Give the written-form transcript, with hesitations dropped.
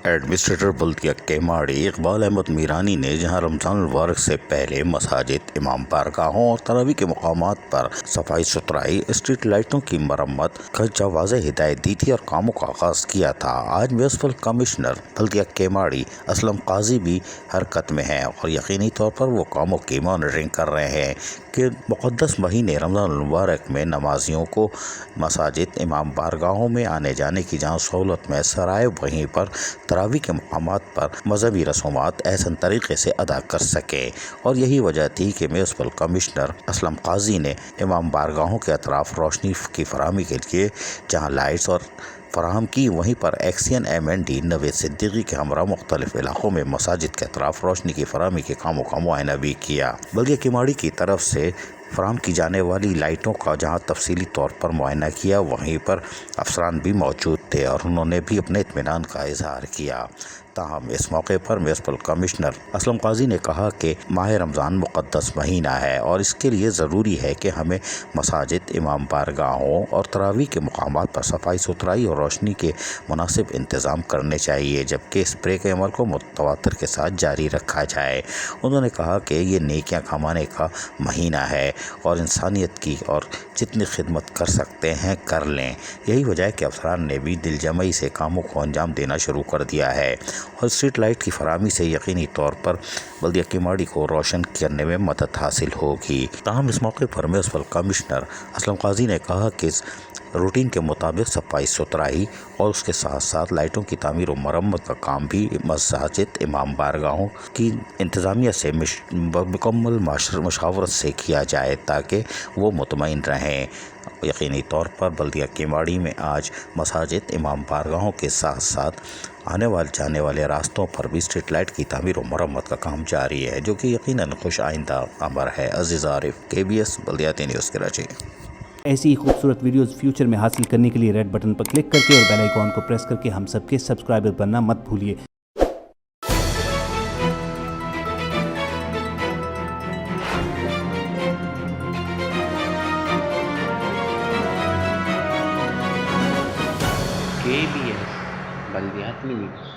Administrator بلدیہ کیماڑی اقبال احمد میرانی نے جہاں رمضان المبارک سے پہلے مساجد، امام بارگاہوں اور تراویح کے مقامات پر صفائی ستھرائی، اسٹریٹ لائٹوں کی مرمت کا واضح ہدایت دی تھی اور کاموں کا آغاز کیا تھا، آج میونسپل کمشنر بلدیہ کیماڑی اسلم قاضی بھی حرکت میں ہیں اور یقینی طور پر وہ کاموں کی مانیٹرنگ کر رہے ہیں کہ مقدس مہینے رمضان المبارک میں نمازیوں کو مساجد، امام بارگاہوں میں آنے جانے کی جہاں سہولت میسر آئے، وہیں پر تراویح کے مقامات پر مذہبی رسومات احسن طریقے سے ادا کر سکے، اور یہی وجہ تھی کہ میونسپل کمشنر اسلم قاضی نے امام بارگاہوں کے اطراف روشنی کی فراہمی کے لیے جہاں لائٹس اور فراہم کی، وہیں پر ایکسین MND نوید صدیقی کے ہمراہ مختلف علاقوں میں مساجد کے اطراف روشنی کی فراہمی کے کاموں کا معائنہ بھی کیا۔ بلدیہ کیماڑی کی طرف سے فراہم کی جانے والی لائٹوں کا جہاں تفصیلی طور پر معائنہ کیا، وہیں پر افسران بھی موجود تھے اور انہوں نے بھی اپنے اطمینان کا اظہار کیا۔ تاہم اس موقع پر میونسپل کمشنر اسلم قاضی نے کہا کہ ماہ رمضان مقدس مہینہ ہے اور اس کے لیے ضروری ہے کہ ہمیں مساجد، امام بارگاہوں اور تراویح کے مقامات پر صفائی ستھرائی اور روشنی کے مناسب انتظام کرنے چاہیے، جبکہ اسپرے کے عمل کو متواتر کے ساتھ جاری رکھا جائے۔ انہوں نے کہا کہ یہ نیکیاں کمانے کا مہینہ ہے اور انسانیت کی اور جتنی خدمت کر سکتے ہیں کر لیں، یہی وجہ ہے کہ افسران نے بھی دل جمعی سے کاموں کو انجام دینا شروع کر دیا ہے اور اسٹریٹ لائٹ کی فراہمی سے یقینی طور پر بلدیہ کیماڑی کو روشن کرنے میں مدد حاصل ہوگی۔ تاہم اس موقع پر میونسپل کمشنر اسلم قاضی نے کہا کہ روٹین کے مطابق صفائی ستھرائی اور اس کے ساتھ ساتھ لائٹوں کی تعمیر و مرمت کا کام بھی مساجد، امام بارگاہوں کی انتظامیہ سے مکمل مشاورت سے کیا جائے تاکہ وہ مطمئن رہیں۔ یقینی طور پر بلدیہ کیماڑی میں آج مساجد، امام بارگاہوں کے ساتھ ساتھ آنے والے جانے والے راستوں پر بھی اسٹریٹ لائٹ کی تعمیر و مرمت کا کام جاری ہے، جو کہ یقیناً خوش آئندہ امر ہے۔ عزیز عارف، KBS بلدیاتی نیوز کراچی۔ ایسی ہی خوبصورت ویڈیوز فیوچر میں حاصل کرنے کے لیے ریڈ بٹن پر کلک کر کے اور بیل آئیکن کو پریس کر کے ہم سب کے سبسکرائبر بننا مت بھولیے۔ KBS بلدیاتی نیوز۔